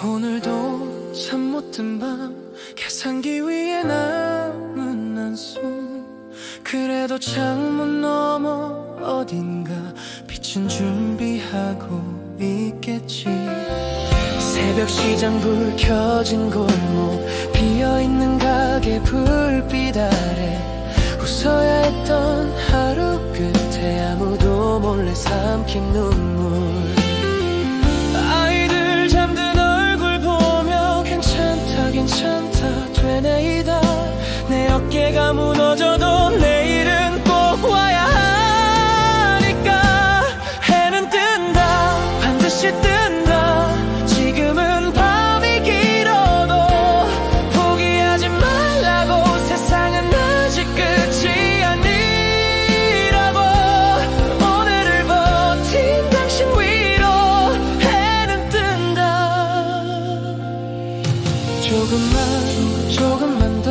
오늘도 잠 못 든 밤 계산기 위에 남은 한숨. 그래도 창문 너머 어딘가 빛은 준비하고 있겠지. 새벽 시장 불 켜진 골목, 비어있는 가게 불빛 아래 웃어야 했던 하루 끝에 아무도 몰래 삼킨 눈물. 아이들 잠든 얼굴 보며 괜찮다 괜찮다 되뇌이다. 내 어깨가 무너져도 내일은 꼭 와야 하니까. 해는 뜬다 반드시 뜬다. 지금은 밤이 길어도 포기하지 말라고. 세상은 아직 끝이 아니라고. 오늘을 버틴 당신 위로 해는 뜬다. 조금만 더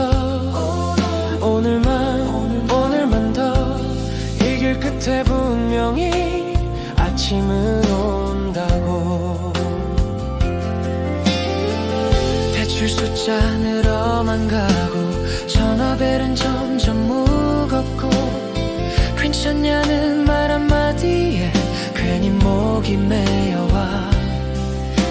오늘만 더. 이 길 끝에 분명히 아침은 온다고. 대출 숫자 늘어만 가고 전화벨은 점점 무겁고 괜찮냐는 말 한마디에 괜히 목이 메여와.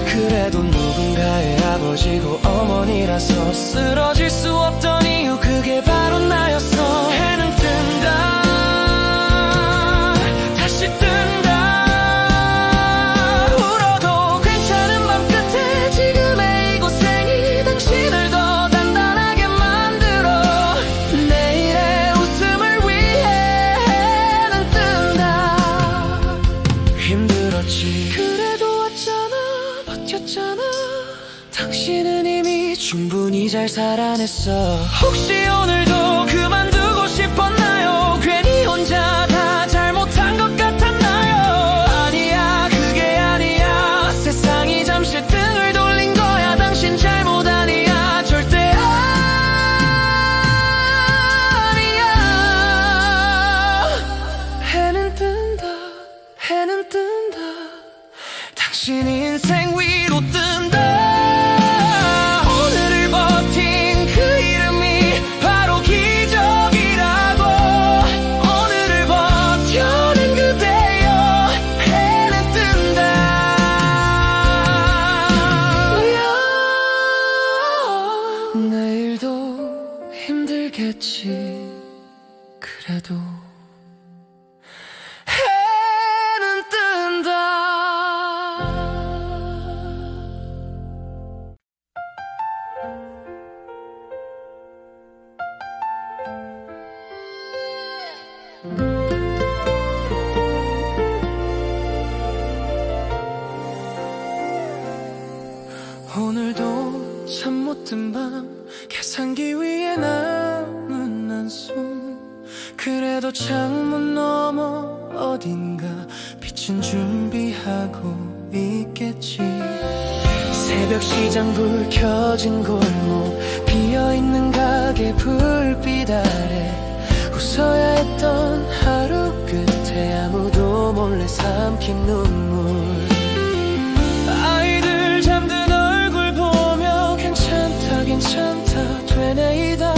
그래도 누군가의 아버지고 어머니라서 쓰러질 수 없던 이유, 그게 바로 나였어. 해는 뜬다 다시 뜬다. 울어도 괜찮은 밤 끝에 지금의 이 고생이 당신을 더 단단하게 만들어. 내일의 웃음을 위해 해는 뜬다. 힘들었지 그래도 왔잖아 버텼잖아. 당신은 이미 충분히 잘 살아냈어. 혹시 오늘도 그만두고 싶었나요? 괜히 혼자 다 잘못한 것 같았나요? 아니야 그게 아니야. 세상이 잠시 등을 돌린 거야. 당신 잘못 아니야 절대 아니야. 해는 뜬다 해는 뜬다. 당신 인생 위로 뜬다. 오늘을 버틴 그 이름이 바로 기적이라고. 오늘을 버텨낸 그대여 해는 뜬다. 내일도 힘들겠지 그래도 해는 뜬다. 오늘도 잠 못 든 밤 계산기 위에 남은 한숨. 그래도 창문 너머 어딘가 빛은 준비하고 있겠지. 새벽 시장 불 켜진 골목, 비어있는 가게 불빛 아래 웃어야 했던 하루 끝에 아무도 몰래 삼킨 눈물. 아이들 잠든 얼굴 보며 괜찮다 괜찮다 되뇌이다.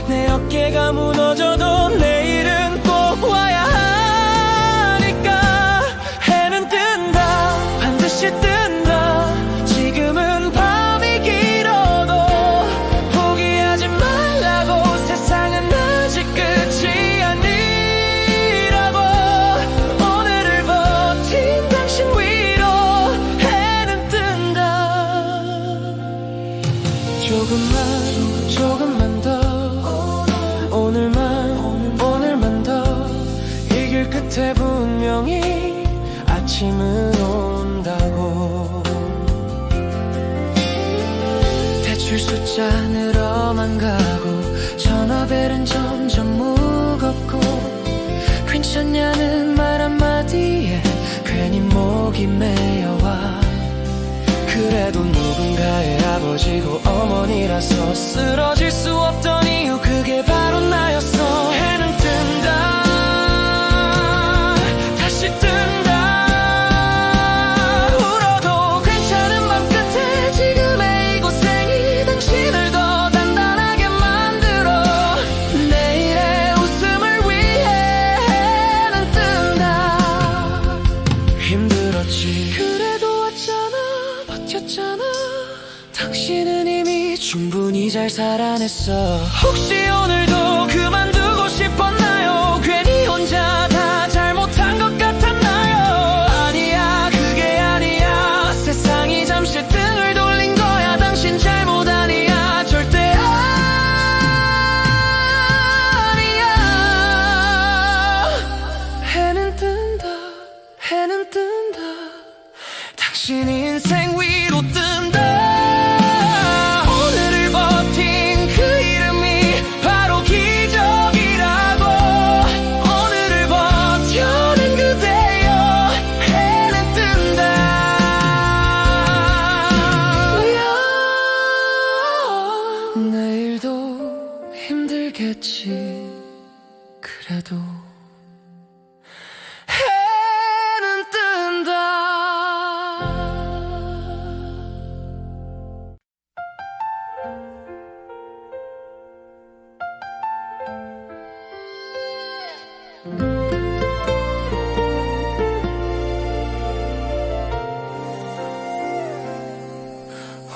내 어깨가 무너져도 내일은 꼭 와야 하니까. 해는 뜬다 반드시 뜬다. 지금은 밤이 길어도 포기하지 말라고. 세상은 아직 끝이 아니라고. 오늘을 버틴 당신 위로 해는 뜬다. 조금만 더 오늘만 더. 이 길 끝에 분명히 아침은 온다고. 대출 숫자 늘어만 가고 전화벨은 점점 무겁고 괜찮냐는 말 한마디에 괜히 목이 메여와. 그래도 누군가의 아버지 아버지고 어머니라서 쓰러질 수 없던 이유 그게 바로 나였어. 해는 뜬다 다시 뜬다 울어도 괜찮은 맘 끝에 지금의 이 고생이 당신을 더 단단하게 만들어 내일의 웃음을 위해 해는 뜬다. 힘들었지 그래도 왔잖아 버텼잖아. 당신은 이미 충분히 잘 살아냈어. 혹시 오늘도 그만두고 싶었나요? 괜히 혼자 다 잘못한 것 같았나요? 아니야 그게 아니야. 세상이 잠시 등을 돌린 거야. 당신 잘못 아니야 절대 아니야. 해는 뜬다 해는 뜬다 당신 인생 위로 뜬다. 오늘을 버틴 그 이름이 바로 기적이라고. 오늘을 버텨낸 그대여 해는 뜬다. 내일도 힘들겠지 그래도 해는 뜬다.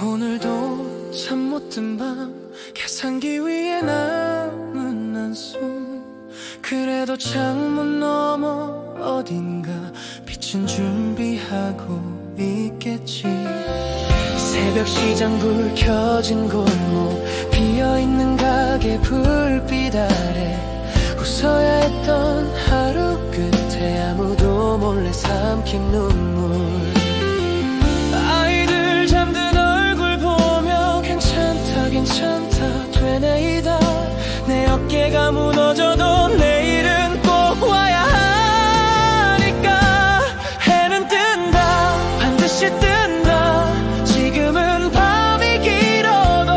오늘도 잠 못 든 밤 계산기 위에 남은 한숨. 그래도 창문 너머 어딘가 빛은 준비하고 있겠지. 새벽 시장 불 켜진 골목 비어있는 가게 불빛 아래 웃어야 했던 하루 끝에 아무도 몰래 삼킨 눈물. 아이들 잠든 얼굴 보며 괜찮다 괜찮다 되뇌이다. 내 어깨가 무너져도 내일은 꼭 와야 하니까. 해는 뜬다 반드시 뜬다. 지금은 밤이 길어도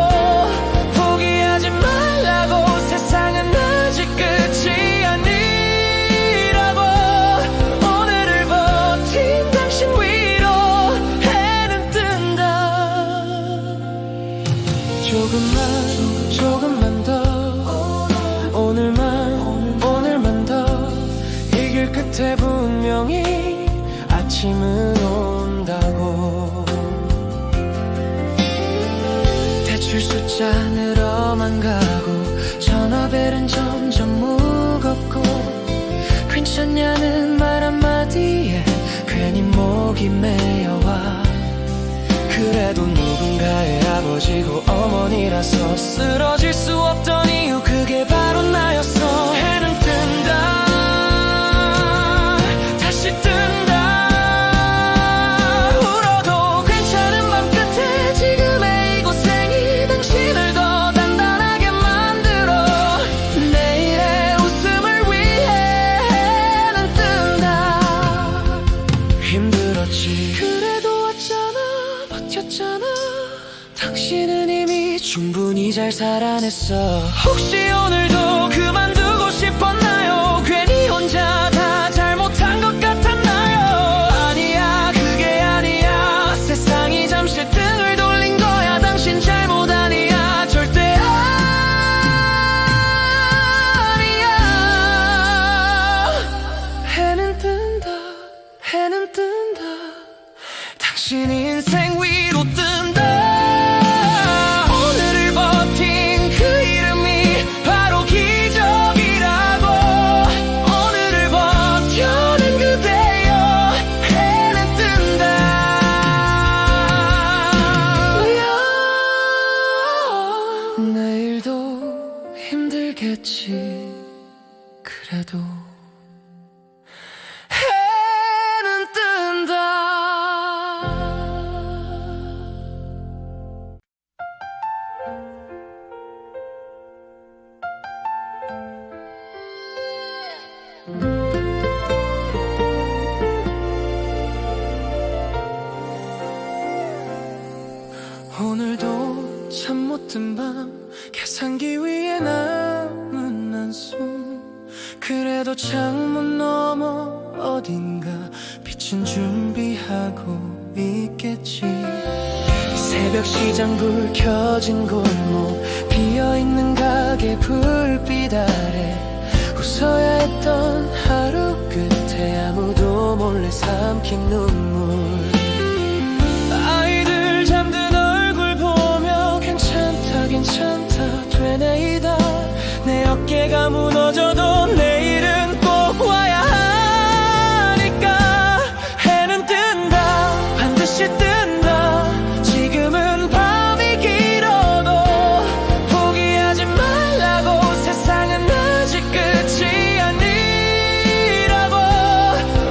포기하지 말라고. 세상은 아직 끝이 아니라고. 오늘을 버틴 당신 위로 해는 뜬다. 조금만 더 오늘만 더 이 길 끝에 분명히 아침은 온다고. 대출 숫자 늘어만 가고 전화벨은 점점 무겁고 괜찮냐는 말 한마디에 괜히 목이 메여와. 그래도 누군가의 아버지고 어머니라서 쓰러질 수 없던 이유 그게 바로 나였어. 해는 뜬다 다시 뜬다 울어도 괜찮은 맘 끝에 지금의 이 고생이 당신을 더 단단하게 만들어 내일의 웃음을 위해 해는 뜬다. 힘들었지 그래도 왔잖아 버텼잖아. 당신은 이미 충분히 잘 살아냈어. 혹시 오늘도 그만두고 싶었나요? 괜히 혼자 다 잘못한 것 같았나요? 아니야 그게 아니야. 세상이 잠시 등을 돌린 거야. 당신 잘못 아니야 절대 아니야. 해는 뜬다 해는 뜬다 당신 인생 위로 뜬다. 오늘을 버틴 그 이름이 바로 기적이라고. 오늘을 버텨낸 그대여 해는 뜬다. 내일도 힘들겠지 그래도 해는 뜬다. 오늘도 잠 못 든 밤 계산기 위에 남은 한숨 그래도 창문 너머 어딘가 빛은 준비하고 있겠지 새벽 시장 불 켜진 골목 비어있는 가게 불빛 아래 웃어야 했던 하루 끝에 아무도 몰래 삼킨 눈물 아이들 잠든 얼굴 보며 괜찮다 괜찮다 되뇌이다 내 어깨가 무너져도 내일은 꼭 와야 하니까 해는 뜬다 반드시 뜬다 지금은 밤이 길어도 포기하지 말라고 세상은 아직 끝이 아니라고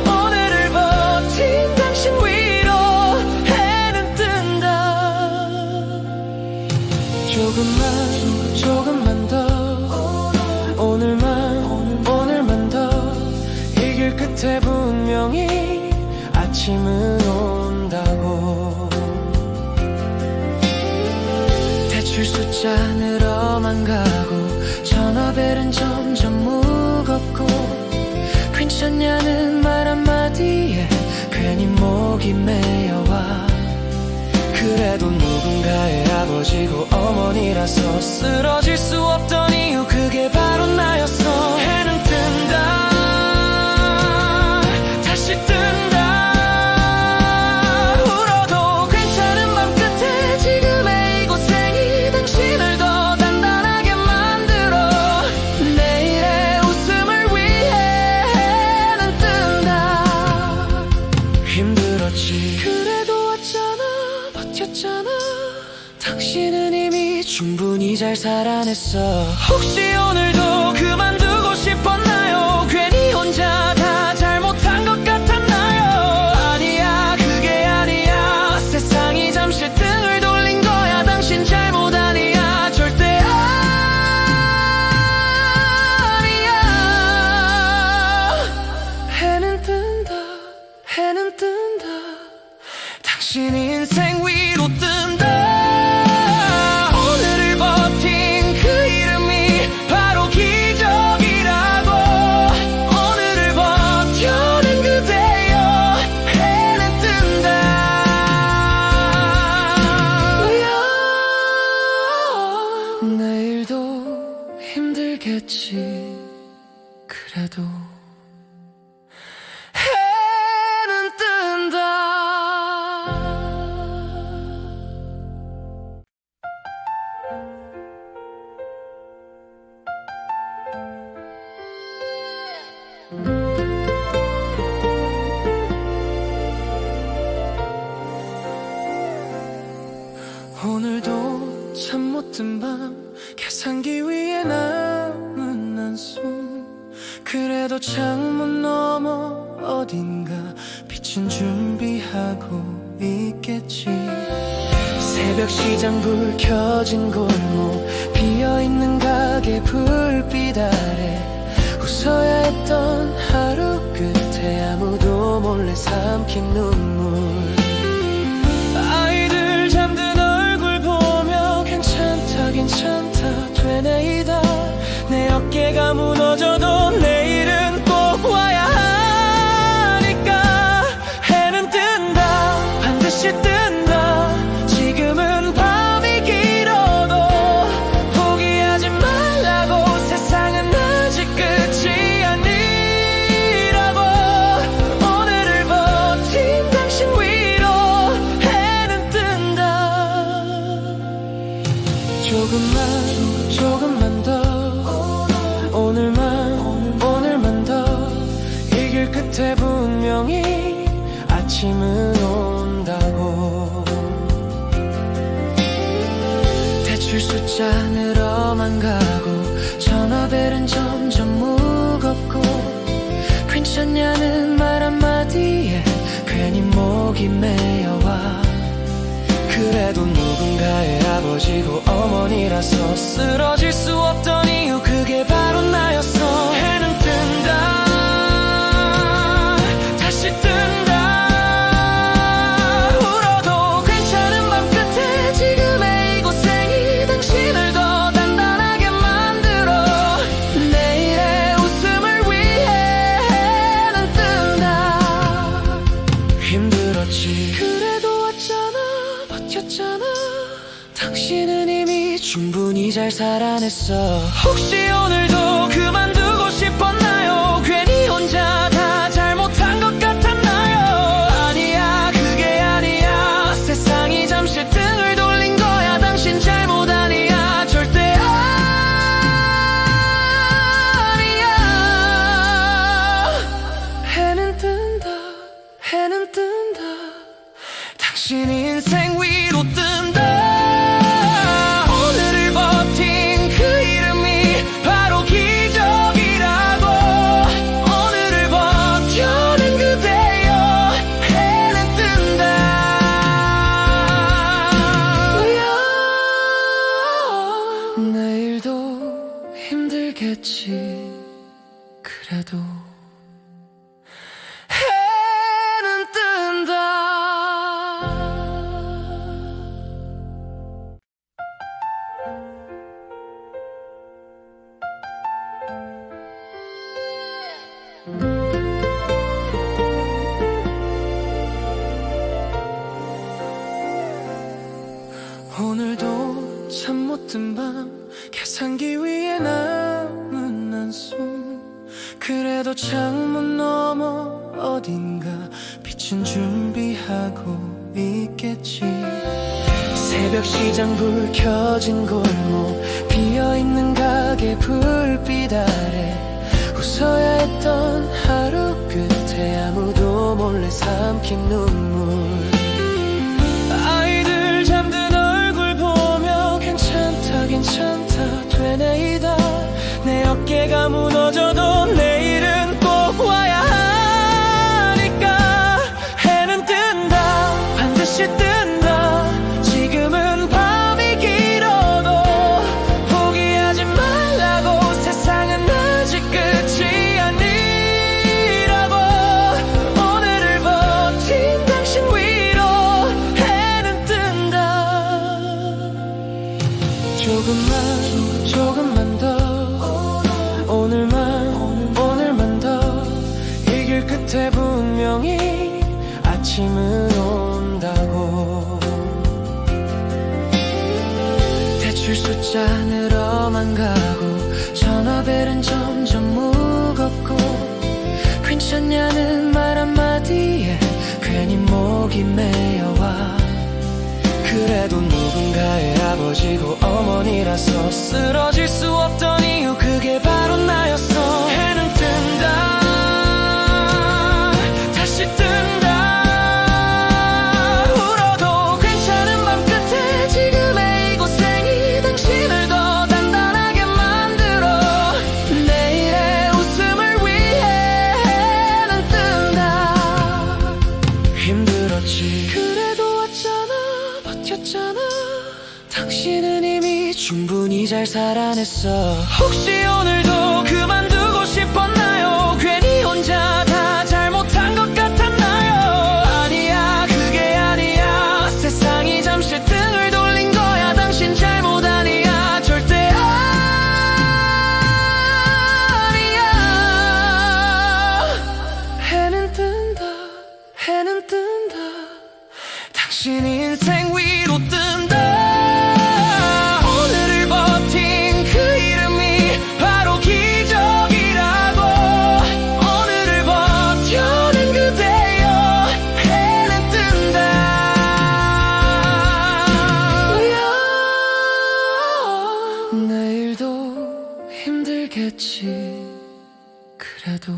오늘을 버틴 당신 위로 해는 뜬다 조금만 더 오늘만 더 이 길 끝에 분명히 아침은 온다고 대출 숫자 늘어만 가고 전화벨은 점점 무겁고 괜찮냐는 말 한마디에 괜히 목이 메여와 그래도 누군가의 아버지고 어머니라서 쓰러질 수 없던 이유 그게 바로 나였어 해는 뜬다 다시 뜬다 울어도 괜찮은 밤 끝에 지금의 이 고생이 당신을 더 단단하게 만들어 내일의 웃음을 위해 해는 뜬다 힘들었지 그래도 왔잖아 버텼잖아 당신은 이미 충분히 잘 살아냈어 혹시 오늘도 그만두고 싶었나요 괜히 혼자 다 잘못한 것 같았나요 아니야 그게 아니야 세상이 잠시 등을 돌린 거야 당신 잘못 아니야 절대 아니야 해는 뜬다 당신 인생 위로 뜬다 오늘을 버틴 그 이름이 바로 기적이라고 오늘을 버텨낸 그대여 해는 뜬다 내일도 힘들겠지 그래도 해는 뜬다 오늘도 잠 못 든 밤 계산기 위에 남은 한숨 그래도 창문 너머 어딘가 빛은 준비하고 있겠지 새벽 시장 불 켜진 골목 비어있는 가게 불빛 아래 웃어야 했던 하루 끝에 아무도 몰래 삼킨 눈물 아이들 잠든 얼굴 보며 괜찮다 괜찮다 되뇌이다 내 어깨가 무너져도 내일은 꼭 와야 하니까 해는 뜬다 반드시 뜬다 지금은 밤이 길어도 포기하지 말라고 세상은 아직 끝이 아니라고 오늘을 버틴 당신 위로 해는 뜬다 조금만 더 오늘만 더 이 길 끝에 분명히 아침은 온다고 대출 숫자 늘어만 가고 전화벨은 점점 무겁고 괜찮냐는 말 한마디에 괜히 목이 메여와 그래도 누군가의 아버지고 어머니라서 쓰러질 수 없던 이유 그게 바로 나였어 해는 뜬다 다시 뜬다 울어도 괜찮은 밤 끝에 지금의 이 고생이 당신은 이미 충분히 잘 살아냈어. 혹시 오늘도 그만두고 싶었나요? 괜히 혼자 다 잘못한 것 같았나요? 아니야, 그게 아니야. 세상이 잠시 등을 돌린 거야. 당신 잘못 아니야, 절대 아니야. 해는 뜬다, 해는 뜬다. 당신 인생 위로 뜬다. 내일도 힘들겠지. 그래도 해는 뜬다. 오늘도 잠 못 든 밤 계산기 위에 남은 한숨. 그래도 창문 너머 어딘가 빛은 준비하고 있겠지. 새벽 시장 불 켜진 골목, 비어있는 가게 불빛 아래 웃어야 했던 하루 끝에 아무도 몰래 삼킨 눈물. 아이들 잠든 얼굴 보며 괜찮다 괜찮다 되뇌이다. 내 어깨가 무너져도 내일은 꼭 와야 하니까. 해는 뜬다, 반드시 뜬다. 지금은 밤이 길어도 포기하지 말라고. 세상은 아직 끝이 아니라고. 오늘을 버틴 당신 위로 해는 뜬다. 조금만 더, 오늘만 더. 이 길 끝에 분명히 아침은 온다고. 대출 숫자 늘어만 가고 전화벨은 점점 무겁고 괜찮냐는 말 한마디에 괜히 목이 메여와. 그래도 누군가의 아버지고 어머니라서 쓰러질 수 없던 이유, 그게 바로 나였어. 해는 뜬다, 다시 뜬다. 울어도 괜찮은 밤 끝에 지금의 이 고생이 당신을 더 단단하게 만들어. 내일의 웃음을 위해 해는 뜬다. 힘들었지, 그래도 왔잖아, 버텼잖아. 당신은 이미 충분히 잘 살아냈어. 혹시 오늘도 그만두고 싶었나요? 괜히 혼자 다 잘못한 것 같았나요? 아니야, 그게 아니야. 세상이 잠시 등을 돌린 거야. 당신 잘못 아니야, 절대 아니야. 해는 뜬다, 해는 뜬다. 당신 인생 위로 뜬다. 오늘을 버틴 그 이름이 바로 기적이라고. 오늘을 버텨낸 그대여 해는 뜬다. 내일도 힘들겠지. 그래도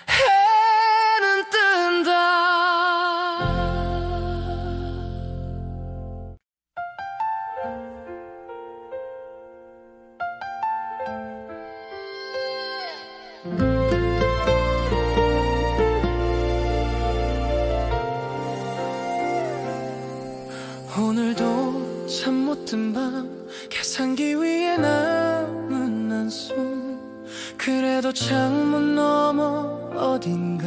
해는 뜬다. 오늘도 잠 못 든 밤 계산기 위에 남은 한숨. 그래도 창문 너머 어딘가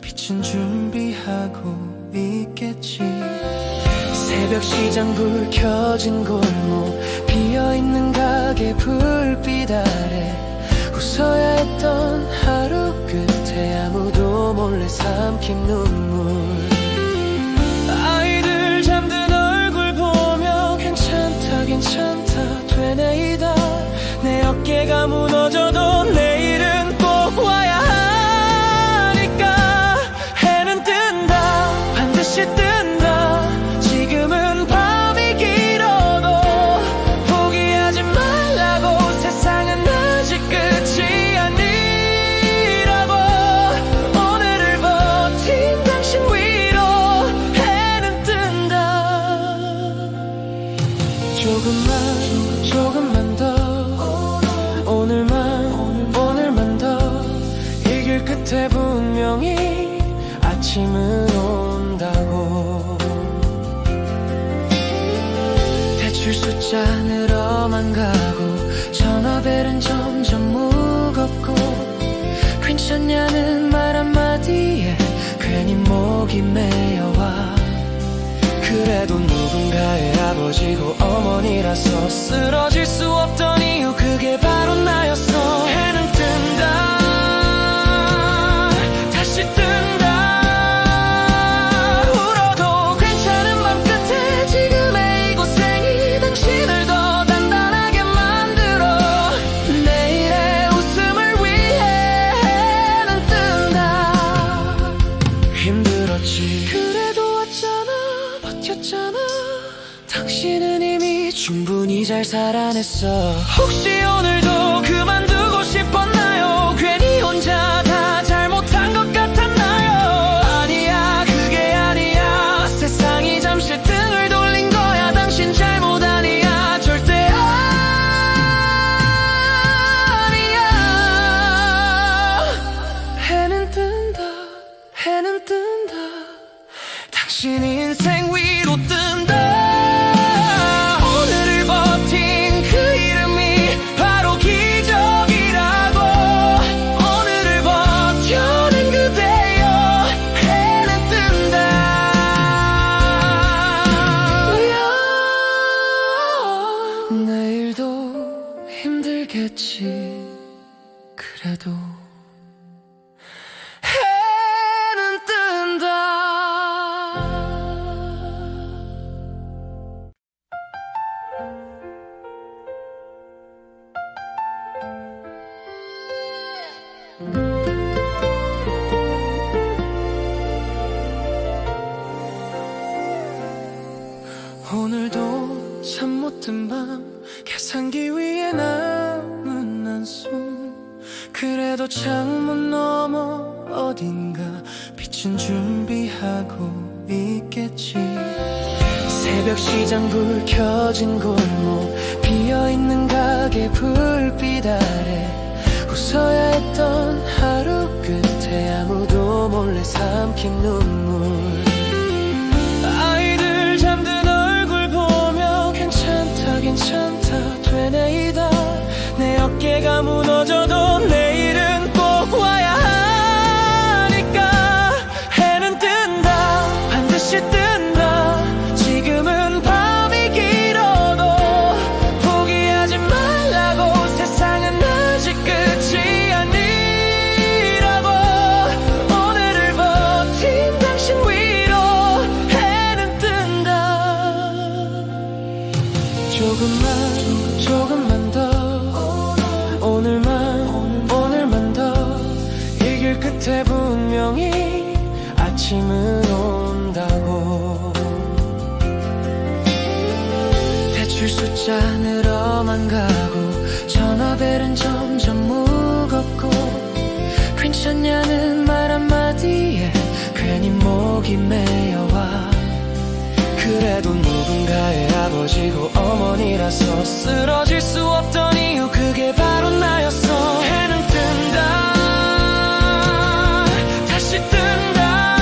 빛은 준비하고 있겠지. 새벽 시장 불 켜진 골목, 비어있는 가게 불빛 아래 웃어야 했던 하루 끝에 아무도 몰래 삼킨 눈물. 아이들 잠든 얼굴 보며 조금만 더 오늘만 더 이 길 끝에 분명히 아침은 온다고. 대출 숫자 늘어만 가고 전화벨은 점점 무겁고 괜찮냐는 말 한마디에 괜히 목이 메여와. 그래도 누군가의 아버지고 어머니라서 쓰러질 수 없던 이유, 그게 바로 나였어. 해는 뜬다 다시 뜬다. 울어도 괜찮은 맘 끝에 지금의 이 고생이 당신을 더 단단하게 만들어. 내일의 웃음을 위해 해는 뜬다. 힘들었지 그래도 왔잖아, 버텼잖아. 당신은 이미 충분히 잘 살아냈어. 혹시 오늘도 그만두고 싶었나요? 괜히 혼자 다 잘못한 것 같았나요? 아니야, 그게 아니야. 세상이 잠시 등을 돌린 거야. 당신 잘못 아니야, 절대 아니야. 해는 뜬다, 해는 뜬다. 당신 인생 위로 뜬다. 오늘을 버틴 그 이름이 바로 기적이라고. 오늘을 버텨낸 그대여 해는 뜬다. 내일도 힘들겠지 그래도 해는 뜬다. 오늘도 잠 못 든 밤 계산기 위에 남은 한숨. 그래도 창문 너머 어딘가 빛은 준비하고 있겠지. 새벽 시장 불 켜진 골목, 비어있는 가게 불빛 아래 웃어야 했던 하루 끝에 아무도 몰래 삼킨 눈물. 아이들 잠든 얼굴 보며 괜찮다 되뇌이다. 내 어깨가 무너져도 내일은 꼭 와야 하니까. 해는 뜬다 반드시 뜬다. 지금은 밤이 길어도 포기하지 말라고. 세상은 아직 끝이 아니라고. 오늘을 버틴 당신 위로 해는 뜬다. 조금만 더 오늘만 더 이 길 끝에 분명히 아침은 온다고. 대출 숫자 늘어만 가고 전화벨은 점점 무겁고 괜찮냐는 말 한마디에 괜히 목이 메여와. 그래도 누군가의 아버지고 어머니라서 쓰러질 수 없던 이유, 그게 바로 나였어. 해는 뜬다 다시 뜬다.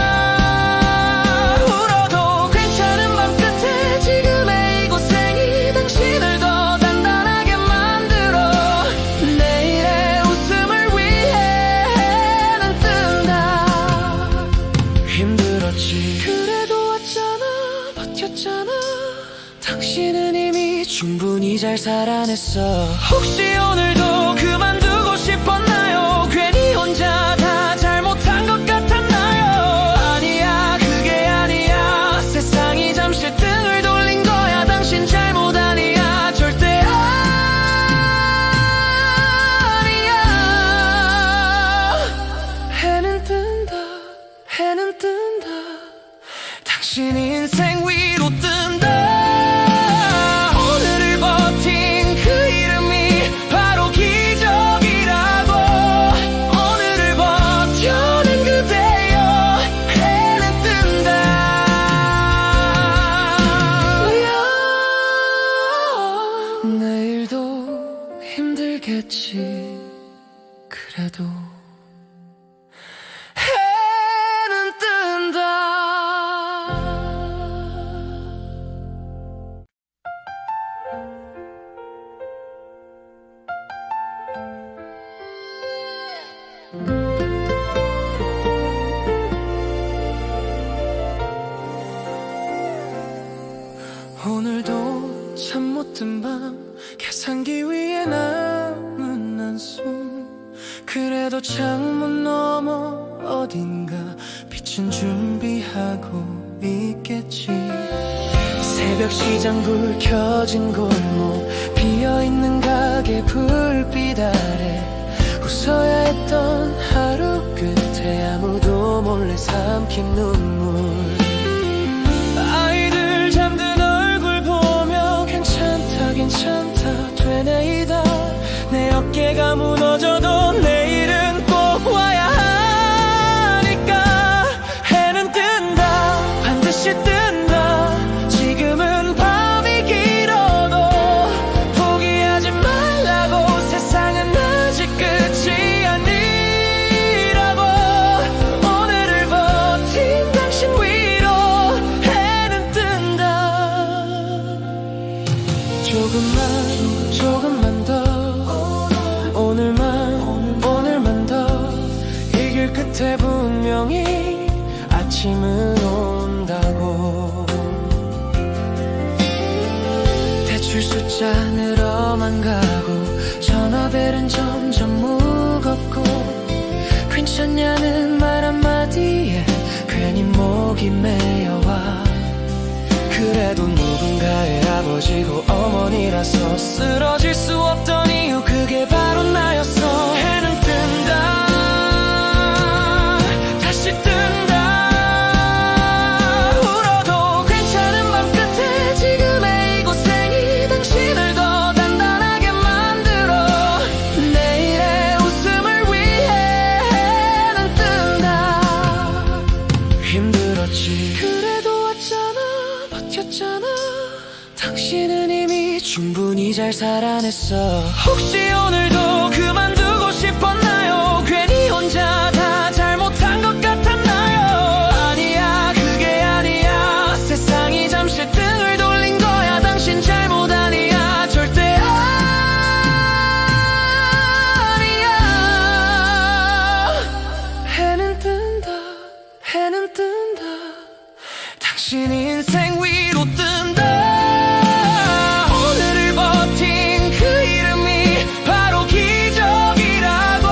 울어도 괜찮은 맘 끝에 지금의 이 고생이 당신을 더 단단하게 만들어. 내일의 웃음을 위해 해는 뜬다. 힘들었지 그래도 왔잖아, 버텼잖아. 당신은 이미 충분히 잘 살아냈어. 혹시 오늘도 그만두고 싶었나요? 괜히 혼자 다 잘못한 것 같았나요? 아니야, 그게 아니야. 세상이 잠시 등을 돌린 거야. 당신 잘못 아니야, 절대 아니야. 해는 뜬다, 해는 뜬다. 당신 인생 위로 뜬다. 오늘을 버틴 그 이름이 바로 기적이라고. 오늘을 버텨낸 그대여 해는 뜬다. 힘들겠지. 그래도 해는 뜬다. 오늘도 잠 못 든 밤 계산기 위에 남은 한숨. 그래도 창문 너머 어딘가 빛은 준비하고 있겠지. 새벽 시장 불 켜진 골목, 비어있는 가게 불빛 아래 웃어야 했던 하루 끝에 아무도 몰래 삼킨 눈물. 아이들 잠든 얼굴 보며 괜찮다 되뇌이다. 내 어깨가 무너져도 내일은 꼭 와야 하니까. 해는 뜬다, 반드시 뜬다. 지금은 밤이 길어도 포기하지 말라고. 세상은 아직 끝이 아니라고. 오늘을 버틴 당신 위로 해는 뜬다. 조금만 더 오늘만 더. 이 길 끝에 분명히 아침은 온다고. 대출 숫자 늘어만 가고 전화벨은 점점 무겁고 괜찮냐는 말 한마디에 괜히 목이 메여와. 그래도 누군가의 아버지고 어머니라서 쓰러질 수 없던 이유, 그게 바로 나였어. 해는 뜬다, 다시 뜬다. 울어도 괜찮은 밤 끝에 지금의 이 고생이 당신을 더 단단하게 만들어. 내일의 웃음을 위해 해는 뜬다. 힘들었지, 그래도 왔잖아, 버텼잖아. 당신은 이미 충분히 잘 살아냈어. 혹시 오늘도 그만두고 싶었나요? 괜히 혼자 다 잘못한 것 같았나요? 아니야, 그게 아니야. 세상이 잠시 등을 돌린 거야. 당신 잘못 아니야, 절대 아니야. 해는 뜬다, 해는 뜬다. 당신 인생 위로 뜬다. 오늘을 버틴 그 이름이 바로 기적이라고.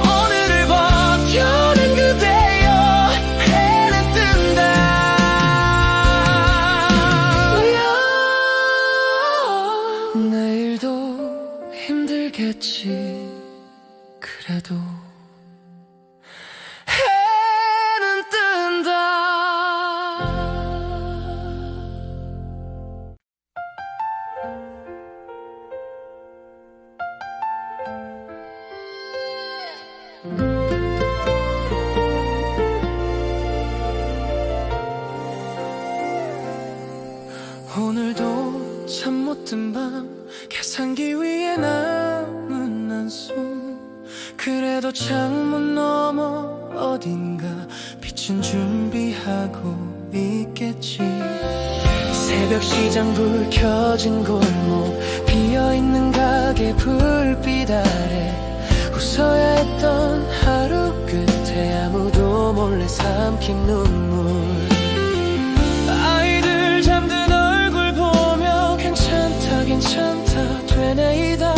오늘을 버텨낸 그대여 해는 뜬다. 내일도 힘들겠지. 그래도 해는 뜬다. 오늘도 잠 못 든 밤 계산기 위에 남은 한숨. 그래도 창문 너머 어딘가 빛은 준비하고 있겠지. 새벽 시장 불 켜진 골목, 비어있는 가게 불빛 아래 웃어야 했던 하루 끝에 아무도 몰래 삼킨 눈물. 아이들 잠든 얼굴 보며 괜찮다 되뇌이다.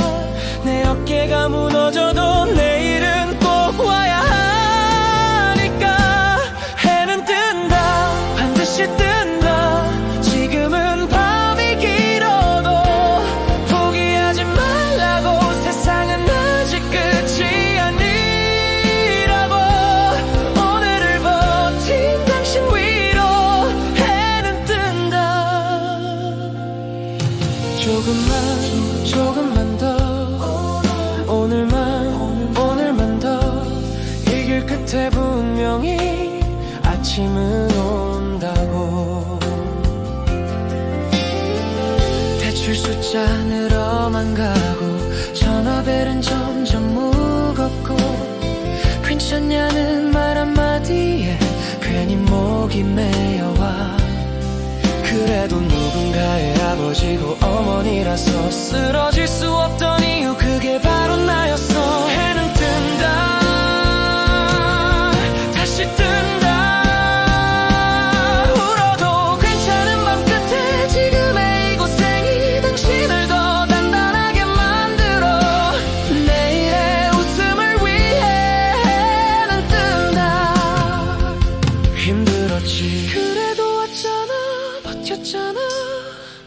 내 어깨가 무너져도 내일은 꼭 와야 하니까. 해는 뜬다, 반드시 뜬다. 지금은 밤이 길어도 포기하지 말라고. 세상은 아직 끝이 아니라고. 오늘을 버틴 당신 위로 해는 뜬다. 조금만 더 오늘만 더. 이 길 끝에 분명히 아침은 온다고. 며칠 숫자 늘어만 가고 전화벨은 점점 무겁고 괜찮냐는 말 한마디에 괜히 목이 메여와 그래도 누군가의 아버지고 어머니라서 쓰러질 수 없던 이유 그게 바로 나였어. 해는 뜬다 다시 뜬다 울어도 괜찮은 맘 끝에 지금의 이 고생이 당신을 더 단단하게 만들어 내일의 웃음을 위해 해는 뜬다. 힘들었지 그래도 왔잖아 버텼잖아.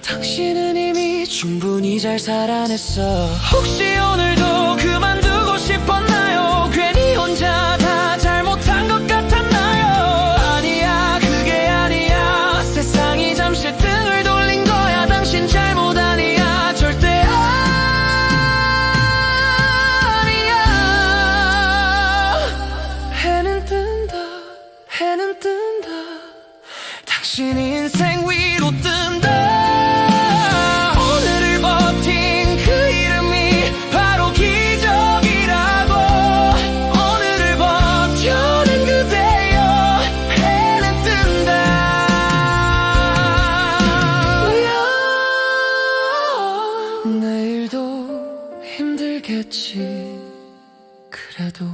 당신은 이미 충분히 잘 살아냈어. 혹시 오늘도 그만두고 싶었나요? 괜히 혼자 다 잘못한 것 같았나요? 아니야 그게 아니야 세상이 잠시 등을 돌린 거야. 당신 잘못 아니야 절대 아니야. 해는 뜬다 해는 뜬다 당신 인생 위로 뜬다. 오늘을 버틴 그 이름이 바로 기적이라고. 오늘을 버텨낸 그대여 해는 뜬다. 내일도 힘들겠지 그래도